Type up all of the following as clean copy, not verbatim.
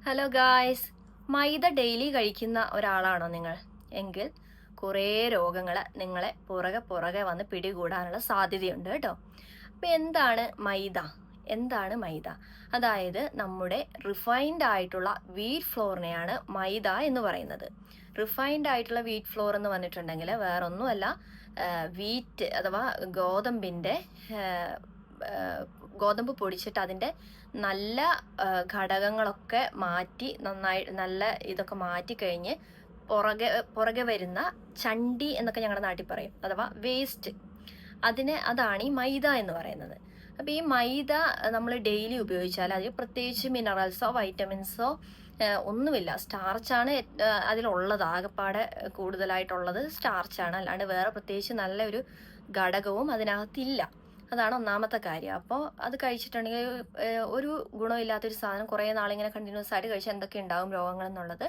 Hello guys, മൈദ daily കഴിക്കുന്ന ഒരാളാണോ നിങ്ങൾ? എങ്കിൽ കുറേ രോഗങ്ങൾ നിങ്ങളെ പുറകെ വന്ന് പിടികൂടാനുള്ള സാധ്യതയുണ്ട് കേട്ടോ. അപ്പം എന്താണ് മൈദ? അതായത് നമ്മുടെ റിഫൈൻഡ് ആയിട്ടുള്ള വീറ്റ് ഫ്ലോറിനെയാണ് മൈദ എന്ന് പറയുന്നത്. റിഫൈൻഡ് ആയിട്ടുള്ള വീറ്റ് ഫ്ലോർ എന്ന് പറഞ്ഞിട്ടുണ്ടെങ്കിൽ വേറൊന്നുമല്ല, വീറ്റ് അഥവാ ഗോതമ്പ് പൊടിച്ചിട്ട് അതിൻ്റെ നല്ല ഘടകങ്ങളൊക്കെ മാറ്റി നന്നായി നല്ല ഇതൊക്കെ മാറ്റി കഴിഞ്ഞ് പുറകെ വരുന്ന ചണ്ടി എന്നൊക്കെ ഞങ്ങളുടെ നാട്ടിൽ പറയും, അഥവാ വേസ്റ്റ്. അതാണ് ഈ മൈദ എന്ന് പറയുന്നത്. അപ്പോൾ ഈ മൈദ നമ്മൾ ഡെയിലി ഉപയോഗിച്ചാൽ അതിൽ പ്രത്യേകിച്ച് മിനറൽസോ വൈറ്റമിൻസോ ഒന്നുമില്ല. സ്റ്റാർച്ചാണ് അതിലുള്ളത്. ആകെപ്പാടെ കൂടുതലായിട്ടുള്ളത് സ്റ്റാർച്ചാണ്, അല്ലാണ്ട് വേറെ പ്രത്യേകിച്ച് നല്ലൊരു ഘടകവും അതിനകത്തില്ല. അതാണ് ഒന്നാമത്തെ കാര്യം. അപ്പോൾ അത് കഴിച്ചിട്ടുണ്ടെങ്കിൽ ഒരു ഗുണമില്ലാത്തൊരു സാധനം കുറേ നാളിങ്ങനെ കണ്ടിന്യൂസ് ആയിട്ട് കഴിച്ചാൽ എന്തൊക്കെ ഉണ്ടാകും രോഗങ്ങൾ എന്നുള്ളത്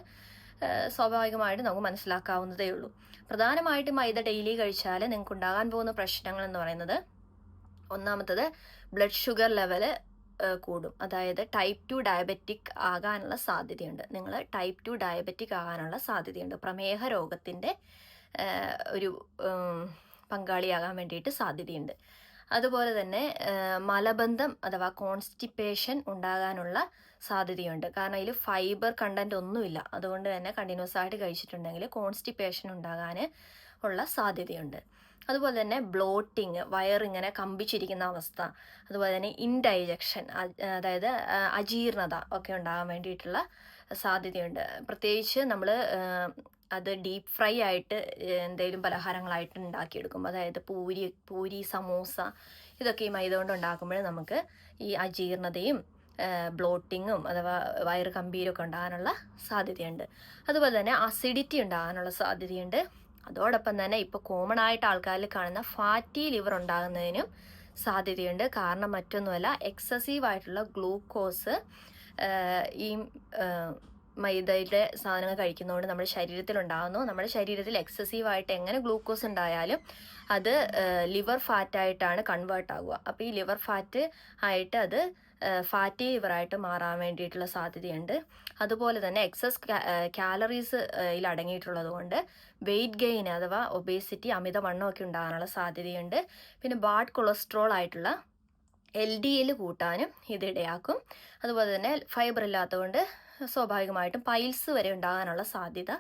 സ്വാഭാവികമായിട്ട് നമുക്ക് മനസ്സിലാക്കാവുന്നതേ ഉള്ളൂ. പ്രധാനമായിട്ടും മൈദ ഡെയിലി കഴിച്ചാൽ നിങ്ങൾക്ക് ഉണ്ടാകാൻ പോകുന്ന പ്രശ്നങ്ങൾ എന്ന് പറയുന്നത്, ഒന്നാമത്തത് ബ്ലഡ് ഷുഗർ ലെവല് കൂടും. അതായത് ടൈപ്പ് 2 ഡയബറ്റിക് ആകാനുള്ള സാധ്യതയുണ്ട്. നിങ്ങൾ ടൈപ്പ് 2 ഡയബറ്റിക് ആകാനുള്ള സാധ്യതയുണ്ട്. പ്രമേഹ രോഗത്തിൻ്റെ ഒരു പങ്കാളിയാകാൻ വേണ്ടിയിട്ട് സാധ്യതയുണ്ട്. അതുപോലെ തന്നെ മലബന്ധം അഥവാ കോൺസ്റ്റിപ്പേഷൻ ഉണ്ടാകാനുള്ള സാധ്യതയുണ്ട്. കാരണം ഇതിൽ ഫൈബർ കണ്ടന്റ് ഒന്നുമില്ല. അതുകൊണ്ട് തന്നെ കണ്ടിന്യൂസ് ആയിട്ട് കഴിച്ചിട്ടുണ്ടെങ്കിൽ കോൺസ്റ്റിപ്പേഷൻ ഉണ്ടാകാൻ ഉള്ള സാധ്യതയുണ്ട്. അതുപോലെ തന്നെ ബ്ലോട്ടിങ്, വയറിങ്ങനെ കമ്പിച്ചിരിക്കുന്ന അവസ്ഥ, അതുപോലെ തന്നെ ഇൻഡൈജക്ഷൻ, അതായത് അജീർണത ഒക്കെ ഉണ്ടാകാൻ വേണ്ടിയിട്ടുള്ള സാധ്യതയുണ്ട്. പ്രത്യേകിച്ച് നമ്മൾ അത് ഡീപ്പ് ഫ്രൈ ആയിട്ട് എന്തെങ്കിലും പലഹാരങ്ങളായിട്ട് ഉണ്ടാക്കിയെടുക്കും. അതായത് പൂരി, സമൂസ, ഇതൊക്കെ ഈ മൈദ കൊണ്ട് ഉണ്ടാക്കുമ്പോൾ നമുക്ക് ഈ അജീർണതയും ബ്ലോട്ടിങ്ങും അഥവാ വയറ് കമ്പീരൊക്കെ ഉണ്ടാകാനുള്ള സാധ്യതയുണ്ട്. അതുപോലെ തന്നെ അസിഡിറ്റി ഉണ്ടാകാനുള്ള സാധ്യതയുണ്ട്. അതോടൊപ്പം തന്നെ ഇപ്പോൾ കോമൺ ആയിട്ട് ആൾക്കാരിൽ കാണുന്ന ഫാറ്റി ലിവർ ഉണ്ടാകുന്നതിനും സാധ്യതയുണ്ട്. കാരണം മറ്റൊന്നുമല്ല, എക്സസീവായിട്ടുള്ള ഗ്ലൂക്കോസ് ഈ മൈദയുടെ സാധനങ്ങൾ കഴിക്കുന്നതുകൊണ്ട് നമ്മുടെ ശരീരത്തിലുണ്ടാകുന്നു. നമ്മുടെ ശരീരത്തിൽ എക്സസീവായിട്ട് എങ്ങനെ ഗ്ലൂക്കോസ് ഉണ്ടായാലും അത് ലിവർ ഫാറ്റായിട്ടാണ് കൺവേർട്ട് ആകുക. അപ്പോൾ ഈ ലിവർ ഫാറ്റ് ആയിട്ട് അത് ഫാറ്റി ലിവറായിട്ട് മാറാൻ വേണ്ടിയിട്ടുള്ള സാധ്യതയുണ്ട്. അതുപോലെ തന്നെ എക്സസ് കാലറീസ് ഇതിൽ അടങ്ങിയിട്ടുള്ളത് കൊണ്ട് വെയിറ്റ് ഗെയിൻ അഥവാ ഒബേസിറ്റി, അമിതവണ്ണമൊക്കെ ഉണ്ടാകാനുള്ള സാധ്യതയുണ്ട്. പിന്നെ ബാഡ് കൊളസ്ട്രോൾ ആയിട്ടുള്ള LDL കൂട്ടാനും ഇതിടയാക്കും. അതുപോലെ തന്നെ ഫൈബർ ഇല്ലാത്തതുകൊണ്ട് സ്വാഭാവികമായിട്ടും പൈൽസ് വരെ ഉണ്ടാകാനുള്ള സാധ്യത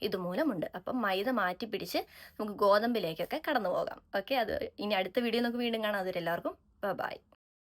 ഇതുമൂലമുണ്ട്. അപ്പം മൈദ മാറ്റി പിടിച്ച് നമുക്ക് ഗോതമ്പിലേക്കൊക്കെ കടന്നു പോകാം. ഓക്കെ, അത് ഇനി അടുത്ത വീഡിയോ നമുക്ക് വീണ്ടും കാണാം. അതുവരെ എല്ലാവർക്കും ബൈ.